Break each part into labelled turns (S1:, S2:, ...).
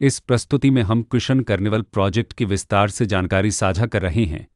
S1: इस प्रस्तुति में हम कृष्ण कार्निवल प्रोजेक्ट की विस्तार से जानकारी साझा कर रहे हैं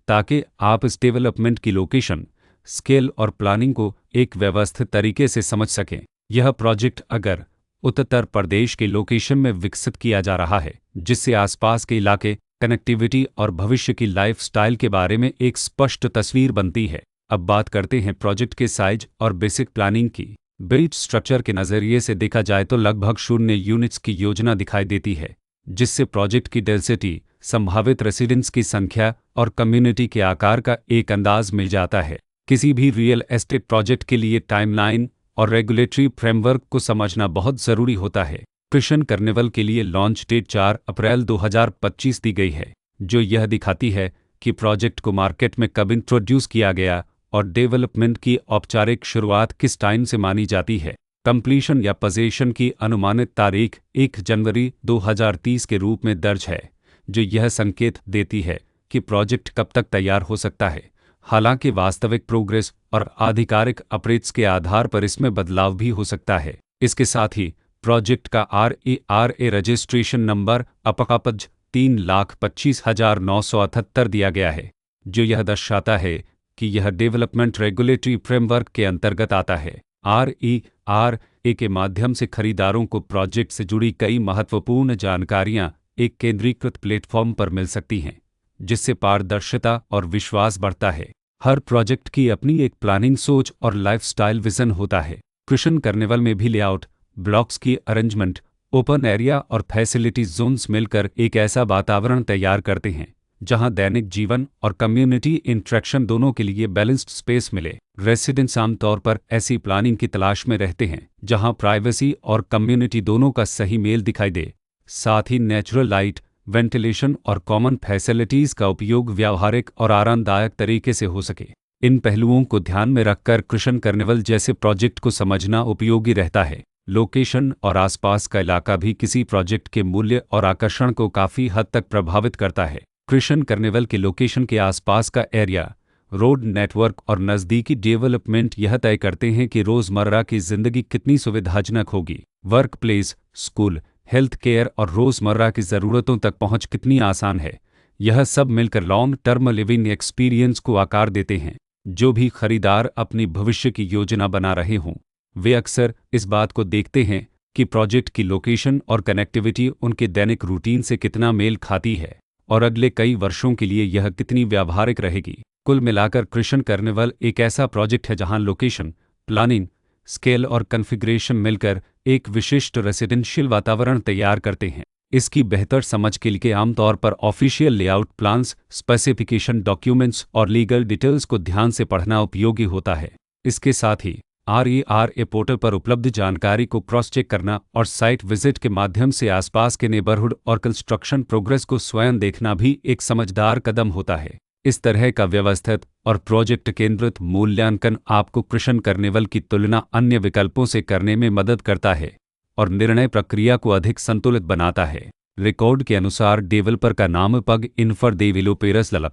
S1: ताकि आप इस डेवलपमेंट की लोकेशन, स्केल और प्लानिंग को एक व्यवस्थित तरीके से समझ सकें। यह प्रोजेक्ट अगर उत्तर प्रदेश के लोकेशन में विकसित किया जा रहा है, जिससे आसपास के इलाके, कनेक्टिविटी और भविष्य की लाइफस्टाइल के बारे में एक स्पष्ट तस्वीर बनती है। अब बात करते हैं प्रोजेक्ट के साइज और बेसिक प्लानिंग की। बिल्ट स्ट्रक्चर के नज़रिए से देखा जाए तो लगभग 0 यूनिट्स की योजना दिखाई देती है, जिससे प्रोजेक्ट की डेंसिटी, संभावित रेसिडेंट्स की संख्या और कम्युनिटी के आकार का एक अंदाज मिल जाता है। किसी भी रियल एस्टेट प्रोजेक्ट के लिए टाइमलाइन और रेगुलेटरी फ्रेमवर्क को समझना बहुत ज़रूरी होता है। कृष्ण कार्निवल के लिए लॉन्च डेट 4 अप्रैल 2025 दी गई है, जो यह दिखाती है कि प्रोजेक्ट को मार्केट में कब इंट्रोड्यूस किया गया और डेवलपमेंट की औपचारिक शुरुआत किस टाइम से मानी जाती है। कंप्लीशन या पोजीशन की अनुमानित तारीख 1 जनवरी 2030 के रूप में दर्ज है, जो यह संकेत देती है कि प्रोजेक्ट कब तक तैयार हो सकता है। हालांकि वास्तविक प्रोग्रेस और आधिकारिक अपडेट्स के आधार पर इसमें बदलाव भी हो सकता है। इसके साथ ही प्रोजेक्ट का RERA रजिस्ट्रेशन नंबर अपकापज 3,25,978 दिया गया है, जो यह दर्शाता है कि यह डेवलपमेंट रेगुलेटरी फ्रेमवर्क के अंतर्गत आता है। RERA के माध्यम से खरीदारों को प्रोजेक्ट से जुड़ी कई महत्वपूर्ण जानकारियां एक केंद्रीकृत प्लेटफॉर्म पर मिल सकती हैं, जिससे पारदर्शिता और विश्वास बढ़ता है। हर प्रोजेक्ट की अपनी एक प्लानिंग सोच और लाइफस्टाइल विजन होता है। कृष्ण कार्निवल में भी लेआउट, ब्लॉक्स की अरेंजमेंट, ओपन एरिया और फैसिलिटी जोन्स मिलकर एक ऐसा वातावरण तैयार करते हैं जहां दैनिक जीवन और कम्युनिटी इंटरेक्शन दोनों के लिए बैलेंस्ड स्पेस मिले। रेसिडेंट्स आमतौर पर ऐसी प्लानिंग की तलाश में रहते हैं जहां प्राइवेसी और कम्युनिटी दोनों का सही मेल दिखाई दे। साथ ही नेचुरल लाइट, वेंटिलेशन और कॉमन फैसिलिटीज़ का उपयोग व्यावहारिक और आरामदायक तरीके से हो सके। इन पहलुओं को ध्यान में रखकर कृष्ण कार्निवल जैसे प्रोजेक्ट को समझना उपयोगी रहता है। लोकेशन और आसपास का इलाका भी किसी प्रोजेक्ट के मूल्य और आकर्षण को काफ़ी हद तक प्रभावित करता है। कृष्ण कार्निवल के लोकेशन के आसपास का एरिया, रोड नेटवर्क और नज़दीकी डेवलपमेंट यह तय करते हैं कि रोज़मर्रा की ज़िंदगी कितनी सुविधाजनक होगी। Work place, school, health care और रोज़मर्रा की ज़रूरतों तक पहुंच कितनी आसान है। यह सब मिलकर लॉन्ग टर्म लिविंग एक्सपीरियंस को आकार देते हैं। जो भी खरीदार अपनी भविष्य की योजना बना रहे हों, वे अक्सर इस बात को देखते हैं कि प्रोजेक्ट की लोकेशन और कनेक्टिविटी उनके दैनिक रूटीन से कितना मेल खाती है और अगले कई वर्षों के लिए यह कितनी व्यावहारिक रहेगी। कुल मिलाकर कृष्ण कार्निवल एक ऐसा प्रोजेक्ट है जहां लोकेशन, प्लानिंग, स्केल और कॉन्फ़िगरेशन मिलकर एक विशिष्ट रेसिडेंशियल वातावरण तैयार करते हैं। इसकी बेहतर समझ के लिए आमतौर पर official layout plans, specification documents और लीगल डिटेल्स को ध्यान से पढ़ना उपयोगी होता है। इसके साथ ही RERA पोर्टल पर उपलब्ध जानकारी को क्रॉस चेक करना और साइट विजिट के माध्यम से आसपास के नेबरहुड और कंस्ट्रक्शन प्रोग्रेस को स्वयं देखना भी एक समझदार कदम होता है। इस तरह का व्यवस्थित और प्रोजेक्ट केंद्रित मूल्यांकन आपको कृष्ण कार्निवल की तुलना अन्य विकल्पों से करने में मदद करता है और निर्णय प्रक्रिया को अधिक संतुलित बनाता है। रिकॉर्ड के अनुसार डेवलपर का नाम पग इन्फर देविलोपेरस लल